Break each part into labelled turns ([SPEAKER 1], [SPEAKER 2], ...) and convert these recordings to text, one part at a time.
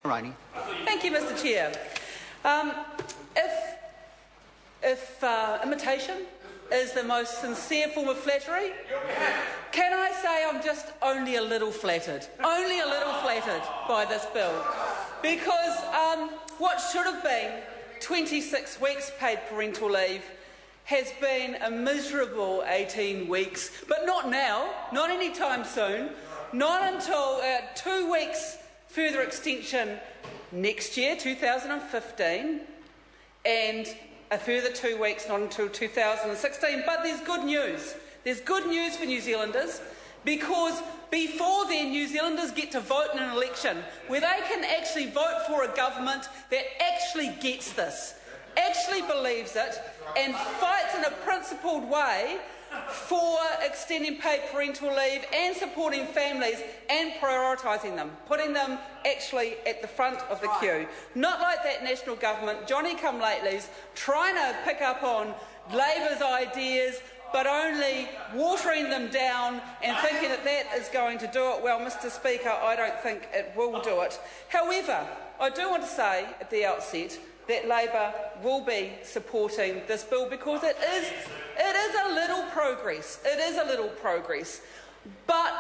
[SPEAKER 1] Rainey.
[SPEAKER 2] Thank you, Mr. Chair. If imitation is the most sincere form of flattery, can I say I'm just only a little flattered by this bill? Because what should have been 26 weeks paid parental leave has been a miserable 18 weeks, but not now, not anytime soon, not until 2 weeks further extension next year, 2015, and a further 2 weeks, not until 2016. But there's good news. There's good news for New Zealanders, because before then New Zealanders get to vote in an election where they can actually vote for a government that actually gets this, actually believes it, and fights in a principled way for extending paid parental leave and supporting families and prioritising them, putting them actually at the front of the queue. Not like that national government, Johnny-come-latelys, trying to pick up on Labor's ideas but only watering them down and thinking that that is going to do it. Well, Mr. Speaker, I don't think it will do it. However, I do want to say at the outset that Labor will be supporting this bill because it is a little progress. It is a little progress. But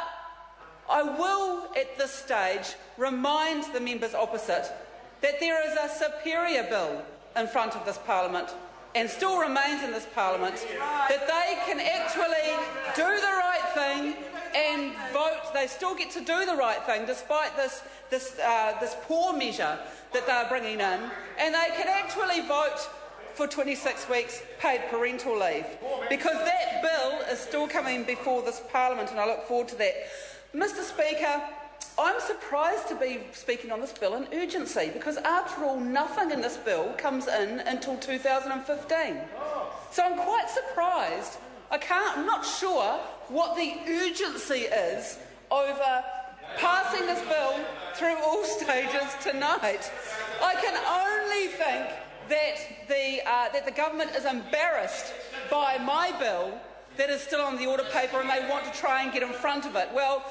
[SPEAKER 2] I will, at this stage, remind the members opposite that there is a superior bill in front of this Parliament and still remains in this Parliament, that they can actually do the right thing and vote. They still get to do the right thing despite this poor measure that they are bringing in, and they can actually vote for 26 weeks paid parental leave, because that bill is still coming before this Parliament, and I look forward to that. Mr. Speaker, I'm surprised to be speaking on this bill in urgency, because after all, nothing in this bill comes in until 2015. So I'm quite surprised. I'm not sure what the urgency is over passing this bill through all stages tonight. I can only think that the government is embarrassed by my bill that is still on the order paper, and they want to try and get in front of it. Well,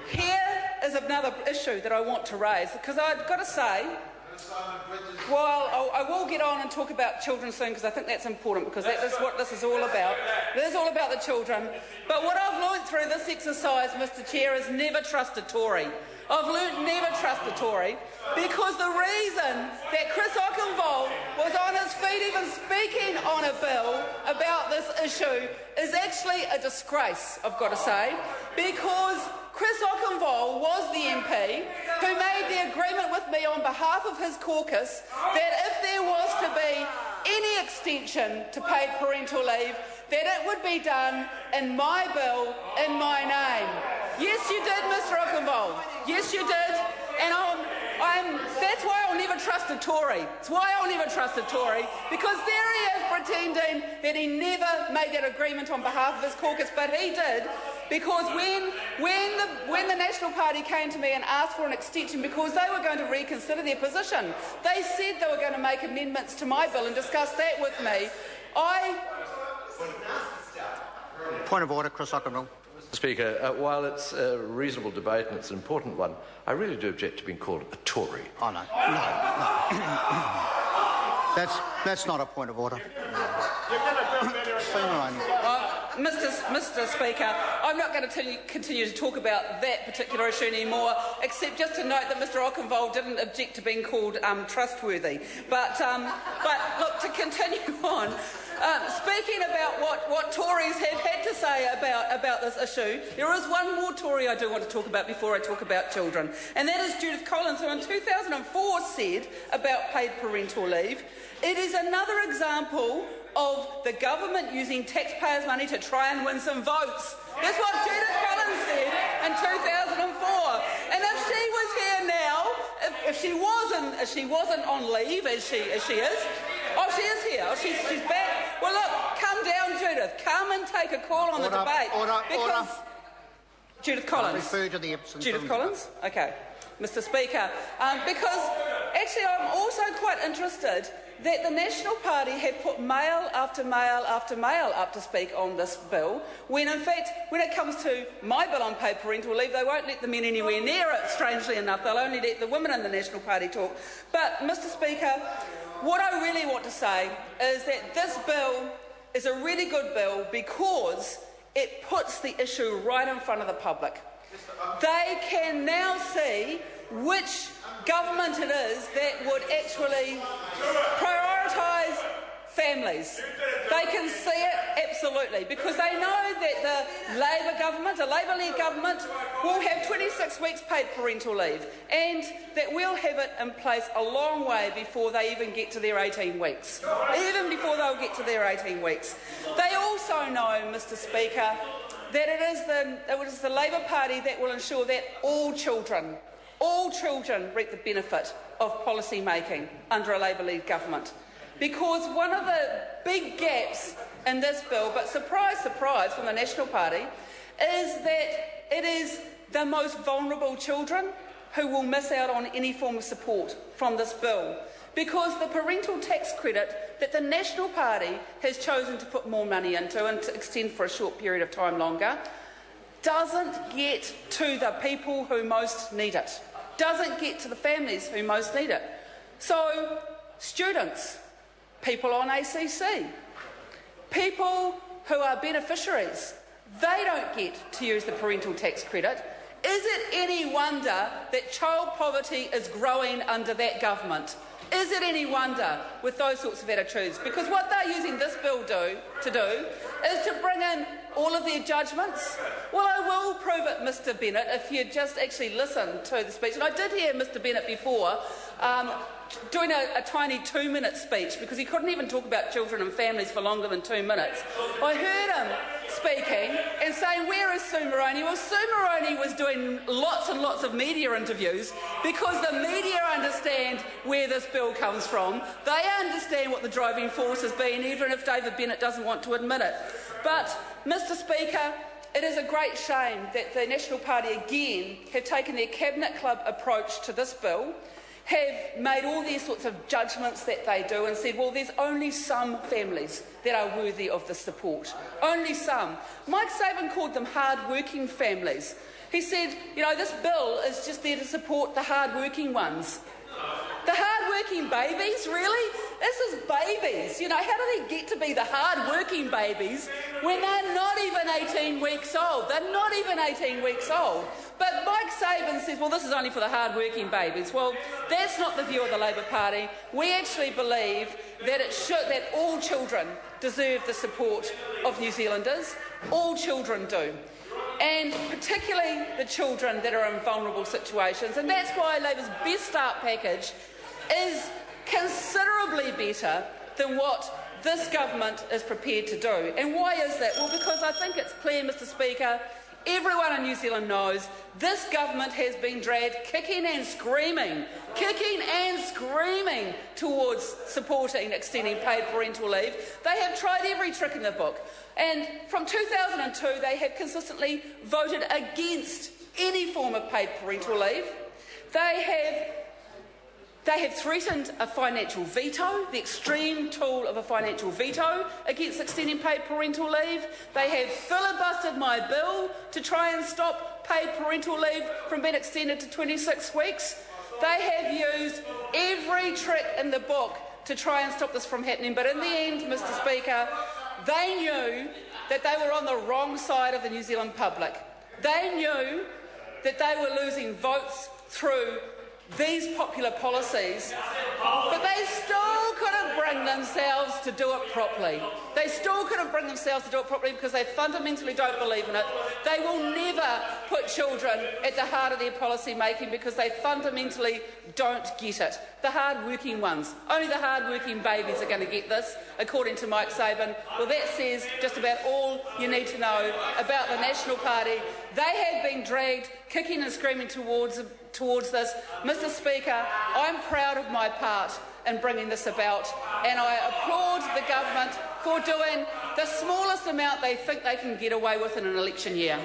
[SPEAKER 2] here is another issue that I want to raise, because I've got to say, well, I will get on and talk about children soon, because I think that's important, because that is what this is all about. It is all about the children. But what I've learnt through this exercise, Mr. Chair, is never trust a Tory. I've learnt never trust a Tory, because the reason that Chris Oakenfold was on his feet even speaking on a bill about this issue is actually a disgrace, I've got to say, because Chris Oakenfold was the MP who made the agreement with me on behalf of his caucus that if there was to be any extension to paid parental leave, that it would be done in my bill, in my name. Yes, you did, Mr. Oakenfold. Yes, you did. And that's why I'll never trust a Tory. It's why I'll never trust a Tory, because there he is pretending that he never made that agreement on behalf of his caucus, but he did. Because when the National Party came to me and asked for an extension because they were going to reconsider their position, they said they were going to make amendments to my bill and discuss that with me.
[SPEAKER 1] Point of order, Chris Oakenfold.
[SPEAKER 3] Mr. Speaker, while it's a reasonable debate and it's an important one, I really do object to being called a Tory.
[SPEAKER 1] Oh, no. That's not a point of order.
[SPEAKER 2] Mr. Speaker, I'm not going to continue to talk about that particular issue anymore, except just to note that Mr. Oakenfold didn't object to being called trustworthy. But look, to continue on, speaking about what Tories have had to say about this issue, there is one more Tory I do want to talk about before I talk about children, and that is Judith Collins, who in 2004 said about paid parental leave, "It is another example of the government using taxpayers' money to try and win some votes." That's what Judith Collins said in 2004. And if she was here now, if she wasn't on leave as she is, oh, she is here. Oh, she's back. Well, look, come down, Judith. Come and take a call on the debate. Order. Judith Collins.
[SPEAKER 1] I refer to the absence.
[SPEAKER 2] Judith Collins. Okay. Mr. Speaker, because actually, I'm also quite interested that the National Party have put male after male after male up to speak on this bill, when in fact, when it comes to my bill on paid parental leave, they won't let the men anywhere near it, strangely enough. They'll only let the women in the National Party talk. But, Mr Speaker, what I really want to say is that this bill is a really good bill because it puts the issue right in front of the public. They can now see which government it is that would actually prioritise families. They can see it, absolutely, because they know that the Labor government, a Labor-led government, will have 26 weeks paid parental leave, and that we'll have it in place a long way before they even get to their 18 weeks. Even before they'll get to their 18 weeks. They also know, Mr Speaker, that it is the Labor Party that will ensure that all children reap the benefit of policy making under a Labor-led government. Because one of the big gaps in this bill, but surprise, surprise from the National Party, is that it is the most vulnerable children who will miss out on any form of support from this bill. Because the parental tax credit that the National Party has chosen to put more money into and to extend for a short period of time longer doesn't get to the people who most need it, doesn't get to the families who most need it. So, students, people on ACC, people who are beneficiaries, they don't get to use the parental tax credit. Is it any wonder that child poverty is growing under that government? Is it any wonder with those sorts of attitudes? Because what they're using this bill to do is to bring in all of their judgments. Well, I will prove it, Mr Bennett, if you just actually listen to the speech. And I did hear Mr Bennett before doing a tiny 2-minute speech because he couldn't even talk about children and families for longer than 2 minutes. I heard him speaking and saying, where is Sue Moroney? Well, Sue Moroney was doing lots and lots of media interviews because the media understand where this bill comes from. They understand what the driving force has been, even if David Bennett doesn't want to admit it. But, Mr Speaker, it is a great shame that the National Party again have taken their Cabinet Club approach to this bill, have made all these sorts of judgments that they do and said, well, there's only some families that are worthy of the support. Only some. Mike Sabin called them hard-working families. He said, you know, this bill is just there to support the hard-working ones. The hard-working babies, really? This is babies. You know, how do they get to be the hard-working babies when they're not even 18 weeks old? They're not even 18 weeks old. But Mike Sabin says, well, this is only for the hard-working babies. Well, that's not the view of the Labor Party. We actually believe that that all children deserve the support of New Zealanders. All children do. And particularly the children that are in vulnerable situations. And that's why Labor's Best Start package is considerably better than what this government is prepared to do. And why is that? Well, because I think it's clear, Mr Speaker, everyone in New Zealand knows this government has been dragged kicking and screaming towards supporting extending paid parental leave. They have tried every trick in the book. And from 2002, they have consistently voted against any form of paid parental leave. They have threatened a financial veto, the extreme tool of a financial veto against extending paid parental leave. They have filibustered my bill to try and stop paid parental leave from being extended to 26 weeks. They have used every trick in the book to try and stop this from happening. But in the end, Mr Speaker, they knew that they were on the wrong side of the New Zealand public. They knew that they were losing votes through these popular policies, but they still couldn't bring themselves to do it properly. They still couldn't bring themselves to do it properly because they fundamentally don't believe in it. They will never put children at the heart of their policy making because they fundamentally don't get it. The hard-working ones, only the hard-working babies are going to get this, according to Mike Sabin. Well, that says just about all you need to know about the National Party. They have been dragged kicking and screaming towards this. Mr Speaker, I'm proud of my part in bringing this about, and I applaud the government for doing the smallest amount they think they can get away with in an election year.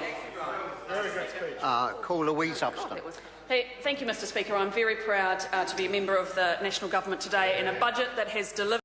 [SPEAKER 1] Call Louise Upston.
[SPEAKER 4] Thank you, Mr Speaker. I'm very proud to be a member of the National Government today in a budget that has delivered